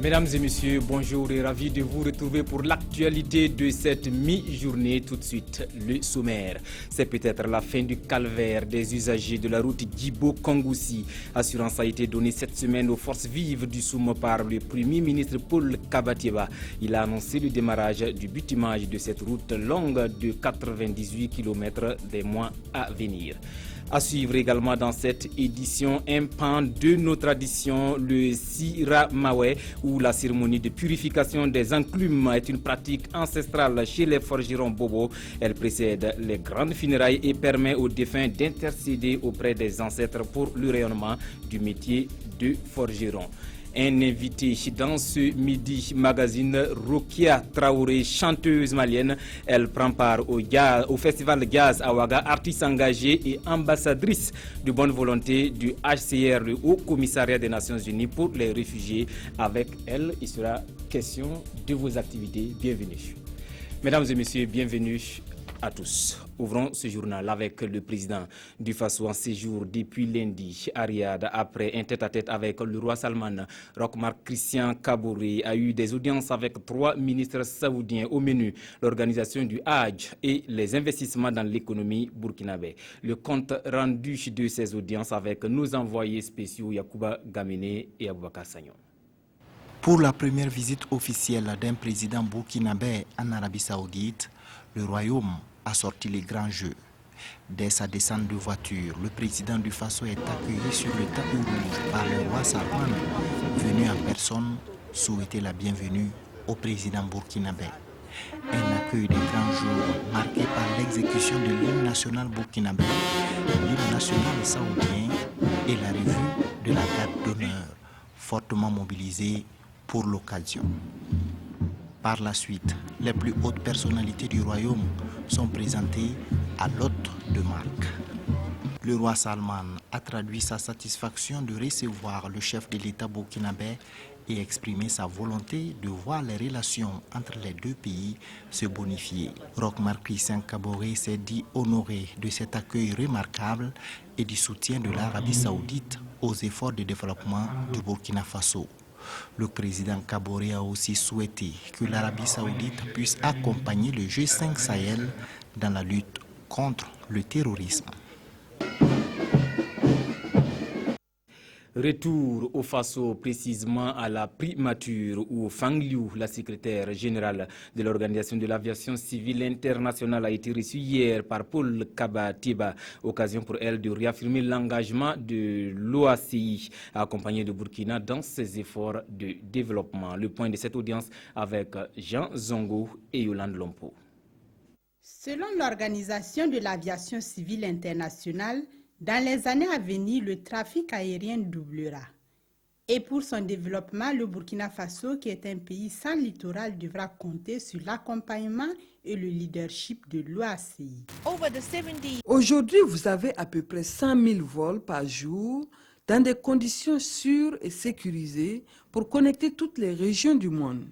Mesdames et messieurs, bonjour et ravi de vous retrouver pour l'actualité de cette mi-journée. Tout de suite, le sommaire. C'est peut-être la fin du calvaire des usagers de la route Djibo-Kongoussi. Assurance a été donnée cette semaine aux forces vives du Soum par le Premier ministre Paul Kabatieba. Il a annoncé le démarrage du bitumage de cette route longue de 98 km des mois à venir. À suivre également dans cette édition un pan de nos traditions, le Sira Mawe, où la cérémonie de purification des enclumes est une pratique ancestrale chez les forgerons Bobo. Elle précède les grandes funérailles et permet aux défunts d'intercéder auprès des ancêtres pour le rayonnement du métier de forgeron. Un invité dans ce Midi Magazine, Rokia Traoré, chanteuse malienne. Elle prend part au festival Jazz à Ouaga, artiste engagée et ambassadrice de bonne volonté du HCR, le Haut Commissariat des Nations Unies pour les réfugiés. Avec elle, il sera question de vos activités. Bienvenue. Mesdames et messieurs, bienvenue à tous. Ouvrons ce journal avec le président du Faso en séjour depuis lundi à Riyad après un tête-à-tête avec le roi Salman. Roch-Marc Christian Kaboré a eu des audiences avec 3 ministres saoudiens au menu, l'organisation du Hajj et les investissements dans l'économie burkinabé. Le compte rendu de ces audiences avec nos envoyés spéciaux Yacouba Gamene et Aboubakar Sagnon. Pour la première visite officielle d'un président burkinabé en Arabie Saoudite, le royaume a sorti les grands jeux. Dès sa descente de voiture, le président du Faso est accueilli sur le tapis rouge par le roi Salman, venu en personne souhaiter la bienvenue au président burkinabé. Un accueil des grands jours marqué par l'exécution de l'hymne national burkinabé, l'hymne national saoudien et la revue de la garde d'honneur, fortement mobilisée pour l'occasion. Par la suite, les plus hautes personnalités du royaume sont présentées à l'hôte de marque. Le roi Salman a traduit sa satisfaction de recevoir le chef de l'État burkinabé et exprimé sa volonté de voir les relations entre les deux pays se bonifier. Roch-Marc Christian Kaboré s'est dit honoré de cet accueil remarquable et du soutien de l'Arabie Saoudite aux efforts de développement du Burkina Faso. Le président Kaboré a aussi souhaité que l'Arabie Saoudite puisse accompagner le G5 Sahel dans la lutte contre le terrorisme. Retour au Faso, précisément à la primature où Fang Liu, la secrétaire générale de l'Organisation de l'aviation civile internationale, a été reçue hier par Paul Kabatieba. Occasion pour elle de réaffirmer l'engagement de l'OACI à accompagner le Burkina dans ses efforts de développement. Le point de cette audience avec Jean Zongo et Yolande Lompo. Selon l'Organisation de l'aviation civile internationale, dans les années à venir, le trafic aérien doublera. Et pour son développement, le Burkina Faso, qui est un pays sans littoral, devra compter sur l'accompagnement et le leadership de l'OACI. Aujourd'hui, vous avez à peu près 100 000 vols par jour dans des conditions sûres et sécurisées pour connecter toutes les régions du monde.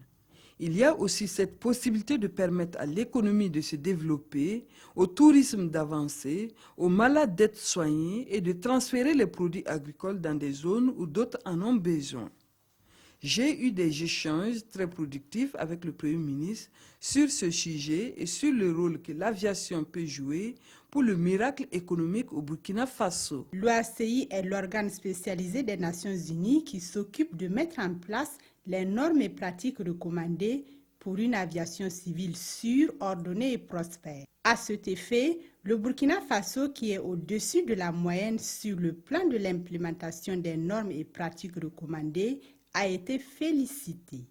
Il y a aussi cette possibilité de permettre à l'économie de se développer, au tourisme d'avancer, aux malades d'être soignés et de transférer les produits agricoles dans des zones où d'autres en ont besoin. J'ai eu des échanges très productifs avec le Premier ministre sur ce sujet et sur le rôle que l'aviation peut jouer pour le miracle économique au Burkina Faso. L'OACI est l'organe spécialisé des Nations Unies qui s'occupe de mettre en place les normes et pratiques recommandées pour une aviation civile sûre, ordonnée et prospère. À cet effet, le Burkina Faso, qui est au-dessus de la moyenne sur le plan de l'implémentation des normes et pratiques recommandées, a été félicité.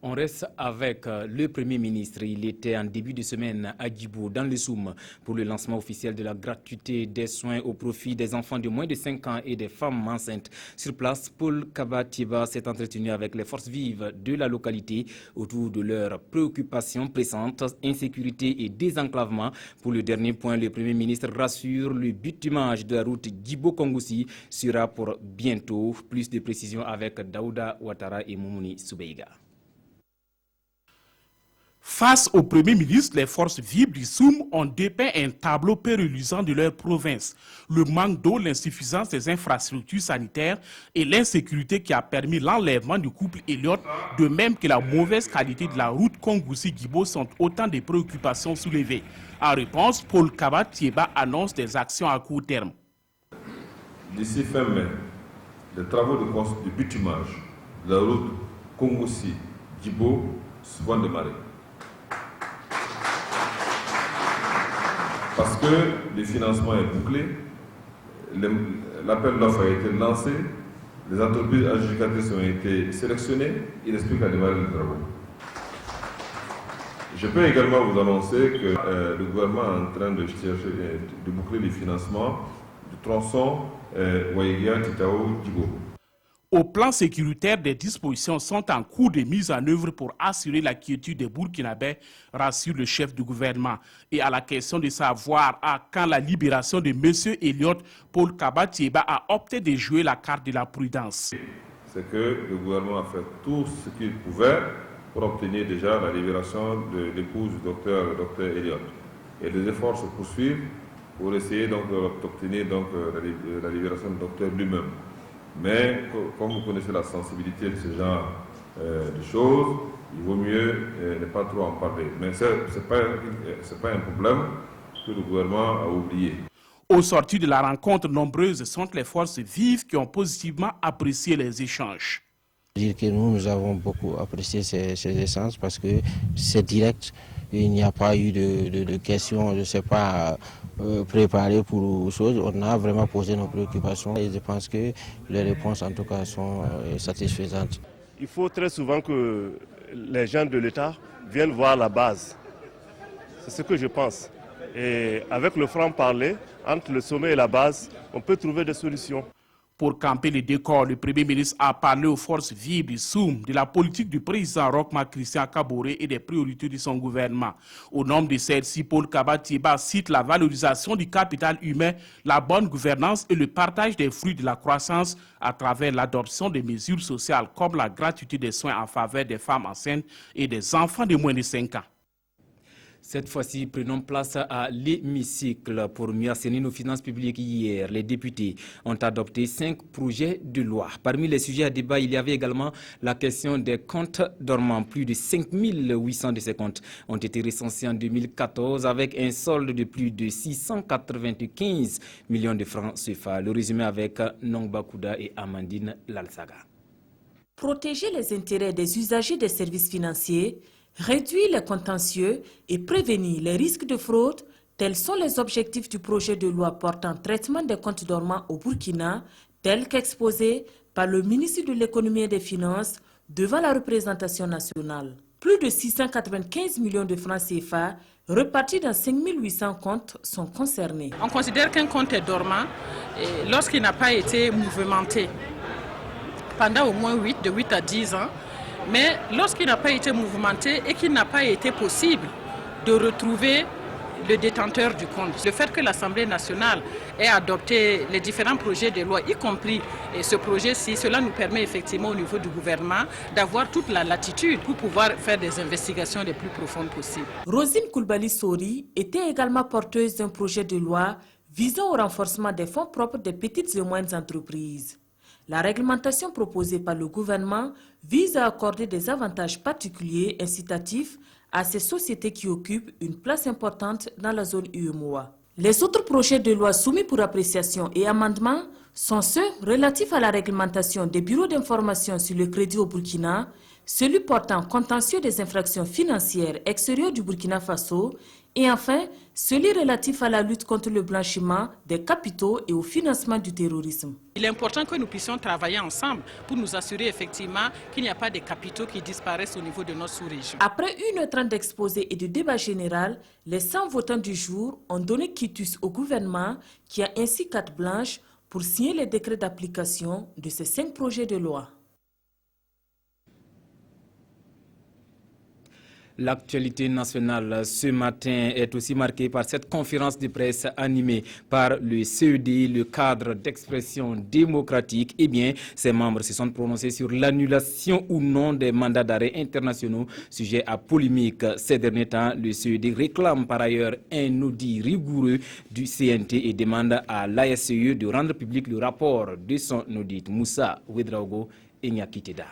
On reste avec le Premier ministre. Il était en début de semaine à Djibo, dans le Soum, pour le lancement officiel de la gratuité des soins au profit des enfants de moins de 5 ans et des femmes enceintes. Sur place, Paul Kabatieba s'est entretenu avec les forces vives de la localité autour de leurs préoccupations pressantes, insécurité et désenclavement. Pour le dernier point, le Premier ministre rassure, le bitumage de la route Djibo-Kongoussi sera pour bientôt. Plus de précisions avec Daouda Ouattara et Moumouni Soubeiga. Face au Premier ministre, les forces vives du SOUM ont dépeint un tableau pérennisant de leur province. Le manque d'eau, l'insuffisance des infrastructures sanitaires et l'insécurité qui a permis l'enlèvement du couple Elliott, de même que la mauvaise qualité de la route Kongoussi-Guibo sont autant de préoccupations soulevées. En réponse, Paul Kaba-Thieba annonce des actions à court terme. D'ici fin mai, les travaux de bitumage de la route Kongoussi-Guibo vont démarrer. Parce que le financement est bouclé, l'appel d'offres a été lancé, les entreprises adjudicatrices ont été sélectionnées, il explique à démarrer les travaux. Je peux également vous annoncer que le gouvernement est en train de chercher de boucler les financements du tronçon Waigia-Titao-Djibo. Au plan sécuritaire, des dispositions sont en cours de mise en œuvre pour assurer la quiétude des Burkinabés, rassure le chef du gouvernement. Et à la question de savoir à quand la libération de M. Elliott, Paul Kaba-Thieba a opté de jouer la carte de la prudence. C'est que le gouvernement a fait tout ce qu'il pouvait pour obtenir déjà la libération de l'épouse du docteur Elliott. Et les efforts se poursuivent pour essayer d'obtenir la libération du docteur lui-même. Mais comme vous connaissez la sensibilité de ce genre de choses, il vaut mieux ne pas trop en parler. Mais ce n'est pas un problème que le gouvernement a oublié. Au sortir de la rencontre, nombreuses sont les forces vives qui ont positivement apprécié les échanges. Dire que nous avons beaucoup apprécié ces échanges parce que c'est direct. Il n'y a pas eu de questions, je ne sais pas, préparées pour choses. On a vraiment posé nos préoccupations et je pense que les réponses en tout cas sont satisfaisantes. Il faut très souvent que les gens de l'État viennent voir la base. C'est ce que je pense. Et avec le franc-parler, entre le sommet et la base, on peut trouver des solutions. Pour camper le décor, le Premier ministre a parlé aux forces vives du SOUM, de la politique du président Roch-Marc Christian Kaboré et des priorités de son gouvernement. Au nom de celle-ci, Paul Kaba-Thieba cite la valorisation du capital humain, la bonne gouvernance et le partage des fruits de la croissance à travers l'adoption de mesures sociales comme la gratuité des soins en faveur des femmes enceintes et des enfants de moins de 5 ans. Cette fois-ci, prenons place à l'hémicycle pour mieux assainir nos finances publiques. Hier, les députés ont adopté 5 projets de loi. Parmi les sujets à débat, il y avait également la question des comptes dormants. Plus de 5800 de ces comptes ont été recensés en 2014 avec un solde de plus de 695 millions de francs CFA. Le résumé avec Nongba Kouda et Amandine Lalsaga. Protéger les intérêts des usagers des services financiers, réduire les contentieux et prévenir les risques de fraude, tels sont les objectifs du projet de loi portant traitement des comptes dormants au Burkina, tel qu'exposé par le ministre de l'Économie et des Finances devant la représentation nationale. Plus de 695 millions de francs CFA repartis dans 5800 comptes sont concernés. On considère qu'un compte est dormant lorsqu'il n'a pas été mouvementé pendant au moins de 8 à 10 ans. Mais lorsqu'il n'a pas été mouvementé et qu'il n'a pas été possible de retrouver le détenteur du compte, le fait que l'Assemblée nationale ait adopté les différents projets de loi, y compris ce projet-ci, cela nous permet effectivement au niveau du gouvernement d'avoir toute la latitude pour pouvoir faire des investigations les plus profondes possibles. Rosine Koulibaly-Sori était également porteuse d'un projet de loi visant au renforcement des fonds propres des petites et moyennes entreprises. La réglementation proposée par le gouvernement vise à accorder des avantages particuliers incitatifs à ces sociétés qui occupent une place importante dans la zone UEMOA. Les autres projets de loi soumis pour appréciation et amendement sont ceux relatifs à la réglementation des bureaux d'information sur le crédit au Burkina, celui portant contentieux des infractions financières extérieures du Burkina Faso et enfin celui relatif à la lutte contre le blanchiment des capitaux et au financement du terrorisme. Il est important que nous puissions travailler ensemble pour nous assurer effectivement qu'il n'y a pas de capitaux qui disparaissent au niveau de notre sous-région. Après 1h30 d'exposé et de débat général, les 100 votants du jour ont donné quitus au gouvernement qui a ainsi carte blanche pour signer les décrets d'application de ces 5 projets de loi. L'actualité nationale ce matin est aussi marquée par cette conférence de presse animée par le CED, le cadre d'expression démocratique. Eh bien, ses membres se sont prononcés sur l'annulation ou non des mandats d'arrêt internationaux, sujet à polémique. Ces derniers temps, le CED réclame par ailleurs un audit rigoureux du CNT et demande à l'ASCE de rendre public le rapport de son audit. Moussa Ouedraogo et Nyakiteda.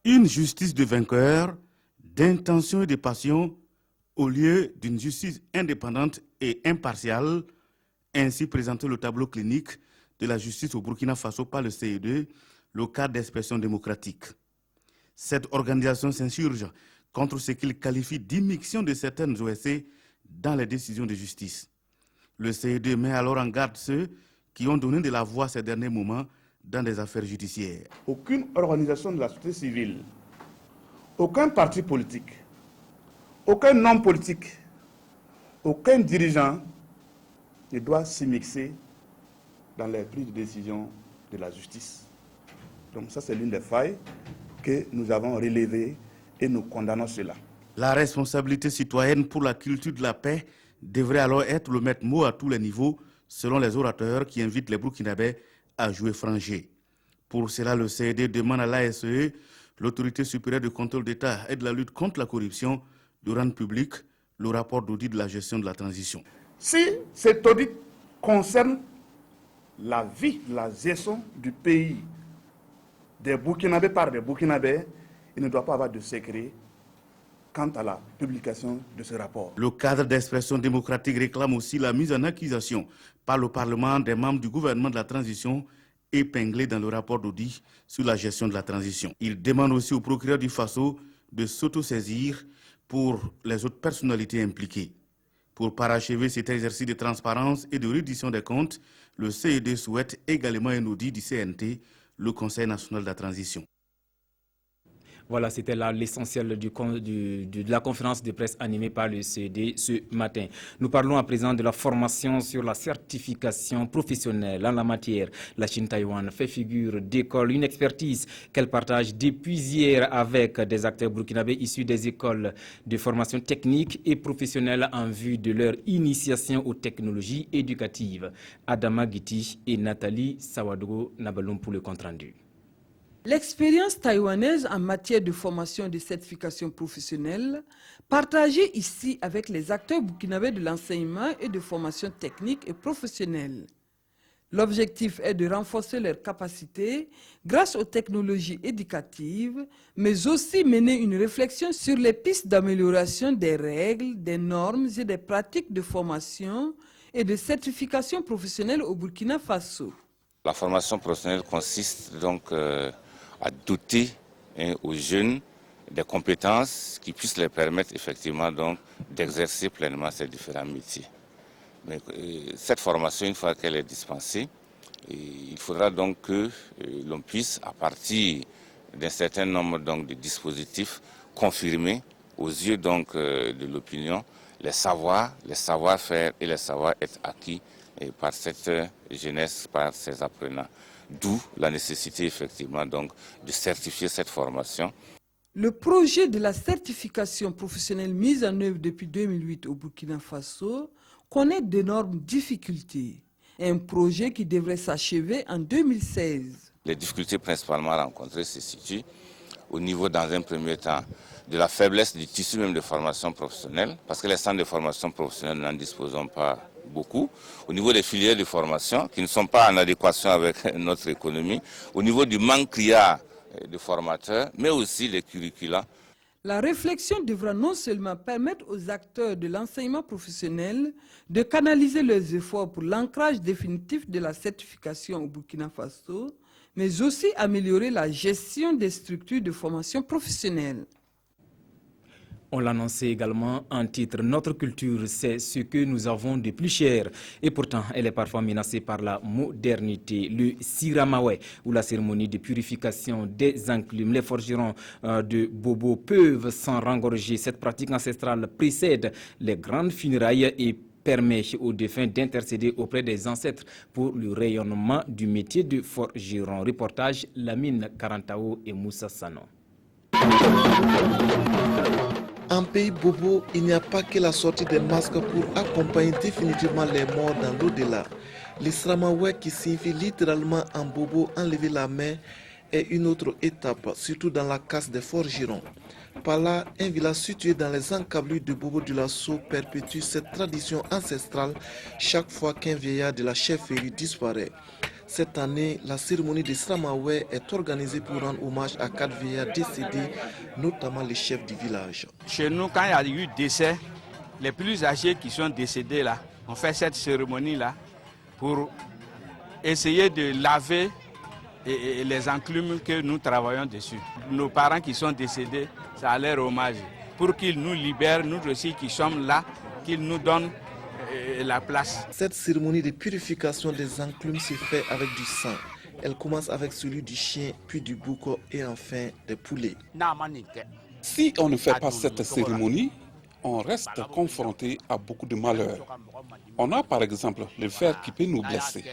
Une justice de vainqueurs, d'intention et de passion au lieu d'une justice indépendante et impartiale, ainsi présenté le tableau clinique de la justice au Burkina Faso par le CED, le cadre d'expression démocratique. Cette organisation s'insurge contre ce qu'il qualifie d'immixtion de certaines OSC dans les décisions de justice. Le CED met alors en garde ceux qui ont donné de la voix ces derniers moments dans des affaires judiciaires. Aucune organisation de la société civile, aucun parti politique, aucun homme politique, aucun dirigeant ne doit s'immiscer dans les prises de décision de la justice. Donc ça, c'est l'une des failles que nous avons relevées et nous condamnons cela. La responsabilité citoyenne pour la culture de la paix devrait alors être le maître mot à tous les niveaux, selon les orateurs qui invitent les Burkinabés à jouer franc jeu. Pour cela, le CED demande à l'ASCE, l'autorité supérieure de contrôle d'État et de la lutte contre la corruption, de rendre public le rapport d'audit de la gestion de la transition. Si cet audit concerne la vie, la gestion du pays des Burkinabés par des Burkinabés, il ne doit pas avoir de secret quant à la publication de ce rapport. Le cadre d'expression démocratique réclame aussi la mise en accusation par le Parlement des membres du gouvernement de la transition épinglés dans le rapport d'audit sur la gestion de la transition. Il demande aussi au procureur du Faso de s'autosaisir pour les autres personnalités impliquées. Pour parachever cet exercice de transparence et de reddition des comptes, le CED souhaite également un audit du CNT, le Conseil national de la transition. Voilà, c'était là l'essentiel de la conférence de presse animée par le CED ce matin. Nous parlons à présent de la formation sur la certification professionnelle en la matière. La Chine-Taïwan fait figure d'école, une expertise qu'elle partage depuis hier avec des acteurs burkinabés issus des écoles de formation technique et professionnelle en vue de leur initiation aux technologies éducatives. Adama Giti et Nathalie Sawadogo Nabaloum pour le compte-rendu. L'expérience taïwanaise en matière de formation et de certification professionnelle, partagée ici avec les acteurs burkinabés de l'enseignement et de formation technique et professionnelle. L'objectif est de renforcer leurs capacités grâce aux technologies éducatives, mais aussi mener une réflexion sur les pistes d'amélioration des règles, des normes et des pratiques de formation et de certification professionnelle au Burkina Faso. La formation professionnelle consiste donc à doter aux jeunes des compétences qui puissent leur permettre effectivement donc d'exercer pleinement ces différents métiers. Mais cette formation, une fois qu'elle est dispensée, il faudra donc que l'on puisse, à partir d'un certain nombre donc de dispositifs, confirmer aux yeux donc de l'opinion les savoir-faire et les savoir-être acquis par cette jeunesse, par ces apprenants. D'où la nécessité effectivement donc de certifier cette formation. Le projet de la certification professionnelle mise en œuvre depuis 2008 au Burkina Faso connaît d'énormes difficultés. Un projet qui devrait s'achever en 2016. Les difficultés principalement rencontrées se situent au niveau, dans un premier temps, de la faiblesse du tissu même de formation professionnelle, parce que les centres de formation professionnelle n'en disposent pas beaucoup, au niveau des filières de formation qui ne sont pas en adéquation avec notre économie, au niveau du manque criard de formateurs, mais aussi les curricula. La réflexion devra non seulement permettre aux acteurs de l'enseignement professionnel de canaliser leurs efforts pour l'ancrage définitif de la certification au Burkina Faso, mais aussi améliorer la gestion des structures de formation professionnelle. On l'annonçait également en titre. Notre culture, c'est ce que nous avons de plus cher. Et pourtant, elle est parfois menacée par la modernité. Le Siramawe, ou la cérémonie de purification des enclumes. Les forgerons de Bobo peuvent s'en rengorger. Cette pratique ancestrale précède les grandes funérailles et permet aux défunts d'intercéder auprès des ancêtres pour le rayonnement du métier de forgeron. Reportage Lamine Karantao et Moussa Sano. En pays bobo, il n'y a pas que la sortie des masques pour accompagner définitivement les morts dans l'au-delà. L'Isramawe, qui signifie littéralement en bobo enlever la main, est une autre étape, surtout dans la casse des forgerons. Par là, un village situé dans les encablures de Bobo du Lasso perpétue cette tradition ancestrale chaque fois qu'un vieillard de la chefferie disparaît. Cette année, la cérémonie de Sramawe est organisée pour rendre hommage à 4 vieillards décédés, notamment les chefs du village. Chez nous, quand il y a eu décès, les plus âgés qui sont décédés là, on fait cette cérémonie-là pour essayer de laver les enclumes que nous travaillons dessus. Nos parents qui sont décédés, ça a leur hommage. Pour qu'ils nous libèrent, nous aussi qui sommes là, qu'ils nous donnent la place. Cette cérémonie de purification des enclumes se fait avec du sang. Elle commence avec celui du chien, puis du bouc et enfin des poulets. Si on ne fait pas cette cérémonie, on reste confronté à beaucoup de malheurs. On a par exemple le ver qui peut nous blesser.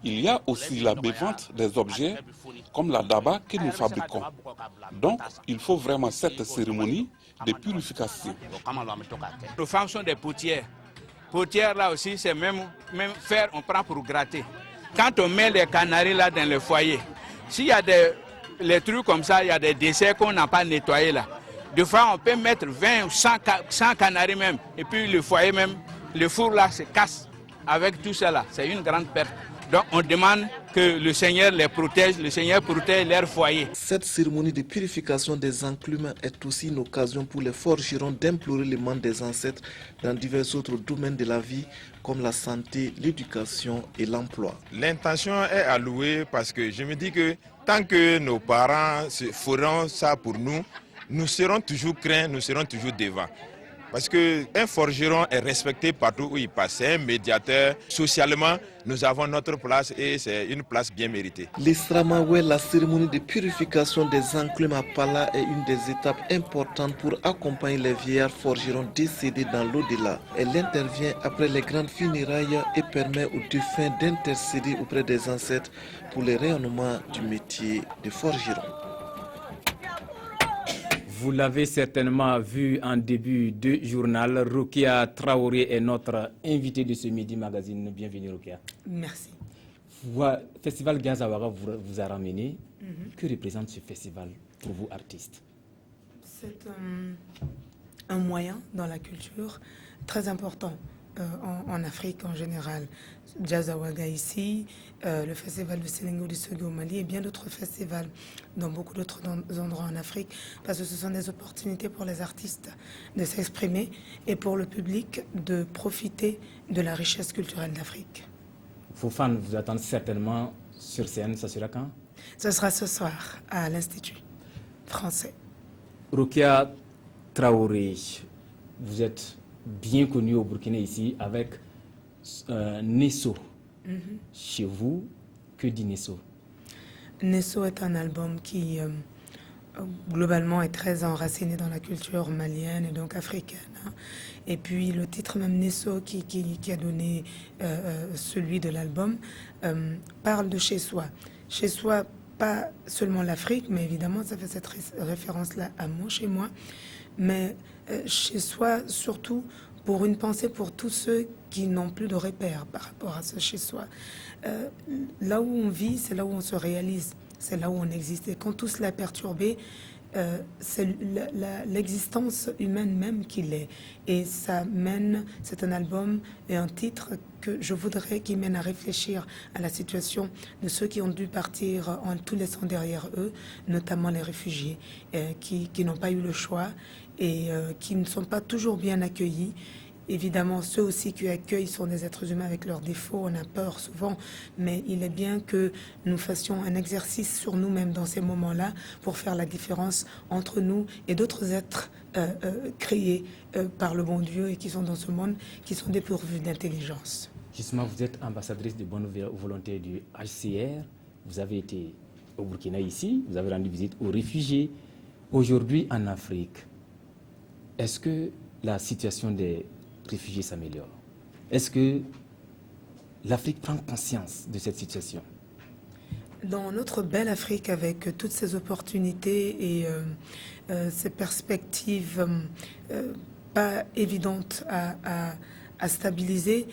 Il y a aussi la mévente des objets comme la daba que nous fabriquons. Donc, il faut vraiment cette cérémonie de purification. Nos femmes sont des potières. Potières là aussi, c'est même fer, on prend pour gratter. Quand on met les canaris là dans le foyer, s'il y a les trucs comme ça, il y a des décès qu'on n'a pas nettoyés là. Des fois, on peut mettre 20 ou 100 canaris même. Et puis le foyer même, le four là se casse avec tout ça là. C'est une grande perte. Donc on demande que le Seigneur les protège, le Seigneur protège leur foyer. Cette cérémonie de purification des enclumes est aussi une occasion pour les forgerons d'implorer les mains des ancêtres dans divers autres domaines de la vie comme la santé, l'éducation et l'emploi. L'intention est allouée parce que je me dis que tant que nos parents feront ça pour nous, nous serons toujours craints, nous serons toujours devant. Parce qu'un forgeron est respecté partout où il passe. C'est un médiateur. Socialement, nous avons notre place et c'est une place bien méritée. L'Isramawe, la cérémonie de purification des enclumes à Pala, est une des étapes importantes pour accompagner les vieillards forgerons décédés dans l'au-delà. Elle intervient après les grandes funérailles et permet aux défunts d'intercéder auprès des ancêtres pour le rayonnement du métier de forgeron. Vous l'avez certainement vu en début de journal, Rokia Traoré est notre invité de ce Midi Magazine. Bienvenue Rokia. Merci. Le festival Gazawara vous a ramené. Que représente ce festival pour vous, artistes? C'est un moyen dans la culture très important en Afrique en général. Jazawaga ici, le festival de Selengo du Sogo au Mali et bien d'autres festivals dans beaucoup d'autres endroits en Afrique, parce que ce sont des opportunités pour les artistes de s'exprimer et pour le public de profiter de la richesse culturelle d'Afrique. Vos fans vous attendent certainement sur scène, ça sera quand? Ce sera ce soir à l'Institut français. Rokia Traoré, vous êtes bien connu au Burkina ici avec Nesso. Chez vous, que dit Nesso? Nesso est un album qui globalement est très enraciné dans la culture malienne et donc africaine. Et puis le titre même Nesso qui a donné celui de l'album parle de chez soi. Chez soi, pas seulement l'Afrique, mais évidemment ça fait cette référence-là à moi, chez moi, mais chez soi surtout pour une pensée pour tous ceux qui n'ont plus de repères par rapport à ce chez soi. Là où on vit, c'est là où on se réalise, c'est là où on existe. Et quand tout cela est perturbé, c'est l'existence humaine même qui l'est. Et ça mène, c'est un album et un titre que je voudrais qui mène à réfléchir à la situation de ceux qui ont dû partir en tout laissant derrière eux, notamment les réfugiés, qui n'ont pas eu le choix et qui ne sont pas toujours bien accueillis. Évidemment, ceux aussi qui accueillent sont des êtres humains avec leurs défauts, on a peur souvent, mais il est bien que nous fassions un exercice sur nous-mêmes dans ces moments-là pour faire la différence entre nous et d'autres êtres créés par le bon Dieu et qui sont dans ce monde, qui sont dépourvus d'intelligence. Justement, vous êtes ambassadrice de bonne volonté du HCR, vous avez été au Burkina ici, vous avez rendu visite aux réfugiés. Aujourd'hui en Afrique, est-ce que la situation des réfugiés s'améliore? Est-ce que l'Afrique prend conscience de cette situation? Dans notre belle Afrique, avec toutes ces opportunités et ces perspectives pas évidentes à stabiliser,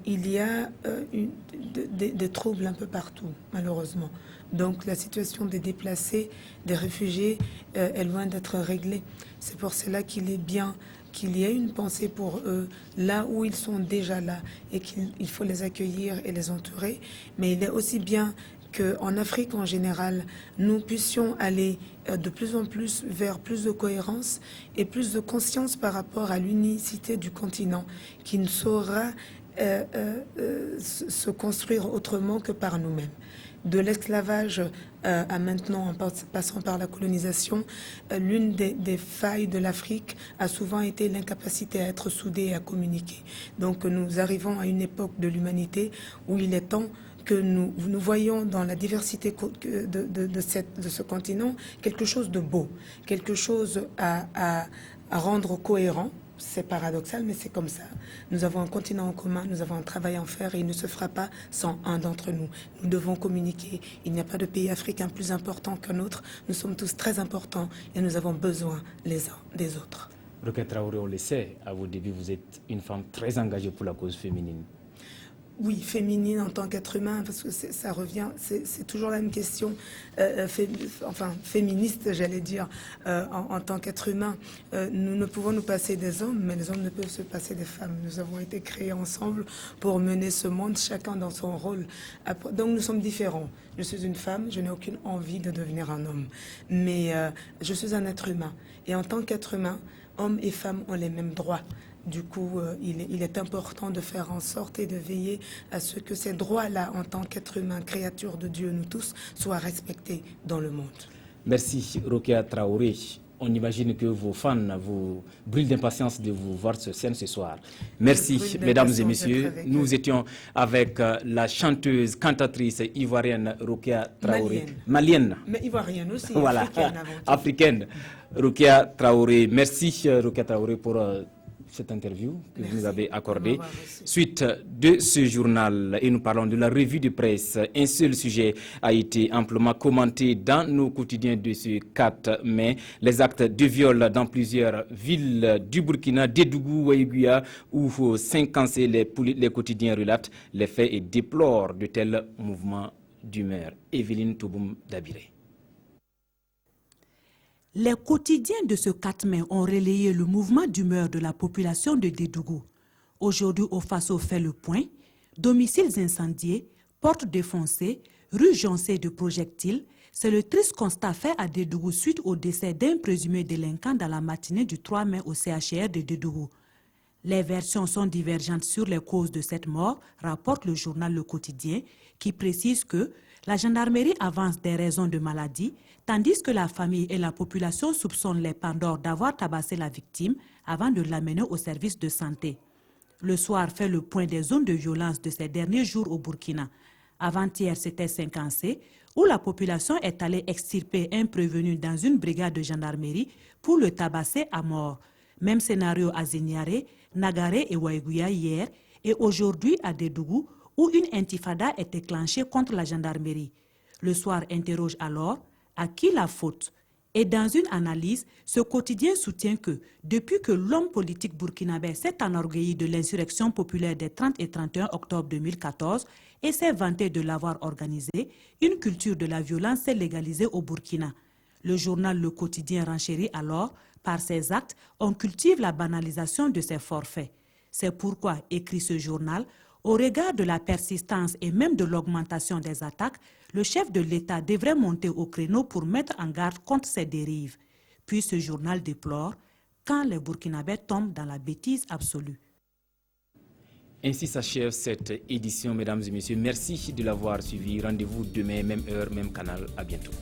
il y a des troubles un peu partout, malheureusement. Donc la situation des déplacés, des réfugiés, est loin d'être réglée. C'est pour cela qu'il est bien qu'il y ait une pensée pour eux, là où ils sont déjà là, et qu'il faut les accueillir et les entourer. Mais il est aussi bien qu'en Afrique en général, nous puissions aller de plus en plus vers plus de cohérence et plus de conscience par rapport à l'unicité du continent, qui ne saura se construire autrement que par nous-mêmes. De l'esclavage à maintenant, en passant par la colonisation, l'une des failles de l'Afrique a souvent été l'incapacité à être soudée et à communiquer. Donc nous arrivons à une époque de l'humanité où il est temps que nous voyons dans la diversité de ce continent quelque chose de beau, quelque chose à rendre cohérent. C'est paradoxal, mais c'est comme ça. Nous avons un continent en commun, nous avons un travail à faire et il ne se fera pas sans un d'entre nous. Nous devons communiquer. Il n'y a pas de pays africain plus important qu'un autre. Nous sommes tous très importants et nous avons besoin les uns des autres. Rokhaya Traoré, on le sait, à vos débuts, vous êtes une femme très engagée pour la cause féminine. Oui, féminine en tant qu'être humain, parce que ça revient, c'est toujours la même question, féministe, j'allais dire, en tant qu'être humain. Nous ne pouvons nous passer des hommes, mais les hommes ne peuvent se passer des femmes. Nous avons été créés ensemble pour mener ce monde, chacun dans son rôle. Donc nous sommes différents. Je suis une femme, je n'ai aucune envie de devenir un homme, mais je suis un être humain. Et en tant qu'être humain, hommes et femmes ont les mêmes droits. Du coup, il est important de faire en sorte et de veiller à ce que ces droits-là, en tant qu'être humain, créature de Dieu, nous tous, soient respectés dans le monde. Merci, Rokhaya Traoré. On imagine que vos fans vous brûlent d'impatience de vous voir sur scène ce soir. Merci, mesdames et messieurs. Nous étions avec la chanteuse, cantatrice ivoirienne Rokhaya Traoré. Malienne. Mais ivoirienne aussi, voilà. Africaine. Africaine. Rokhaya Traoré. Merci, Rokhaya Traoré, pour cette interview que vous nous avez accordée. Suite de ce journal, et nous parlons de la revue de presse, un seul sujet a été amplement commenté dans nos quotidiens de ce 4 mai. Les actes de viol dans plusieurs villes du Burkina, Dédougou, Ouaïguia, où 5 ans les quotidiens relatent les faits et déplorent de tels mouvements d'humeur. Evelyne Touboum Dabiré. Les quotidiens de ce 4 mai ont relayé le mouvement d'humeur de la population de Dédougou. Aujourd'hui, OFASO fait le point. Domiciles incendiés, portes défoncées, rues joncées de projectiles. C'est le triste constat fait à Dédougou suite au décès d'un présumé délinquant dans la matinée du 3 mai au CHR de Dédougou. Les versions sont divergentes sur les causes de cette mort, rapporte le journal Le Quotidien, qui précise que la gendarmerie avance des raisons de maladie, tandis que la famille et la population soupçonnent les Pandores d'avoir tabassé la victime avant de l'amener au service de santé. Le soir fait le point des zones de violence de ces derniers jours au Burkina. Avant-hier, c'était 5C, où la population est allée extirper un prévenu dans une brigade de gendarmerie pour le tabasser à mort. Même scénario à Ziniaré, Nagaré et Ouaïguia hier, et aujourd'hui à Dédougou, où une intifada est déclenchée contre la gendarmerie. Le soir interroge alors à qui la faute. Et dans une analyse, ce quotidien soutient que depuis que l'homme politique burkinabé s'est enorgueilli de l'insurrection populaire des 30 et 31 octobre 2014 et s'est vanté de l'avoir organisée, une culture de la violence s'est légalisée au Burkina. Le journal Le Quotidien renchérit alors, par ces actes, on cultive la banalisation de ces forfaits. C'est pourquoi, écrit ce journal, au regard de la persistance et même de l'augmentation des attaques, le chef de l'État devrait monter au créneau pour mettre en garde contre ces dérives. Puis ce journal déplore quand les Burkinabés tombent dans la bêtise absolue. Ainsi s'achève cette édition, mesdames et messieurs. Merci de l'avoir suivi. Rendez-vous demain, même heure, même canal. À bientôt.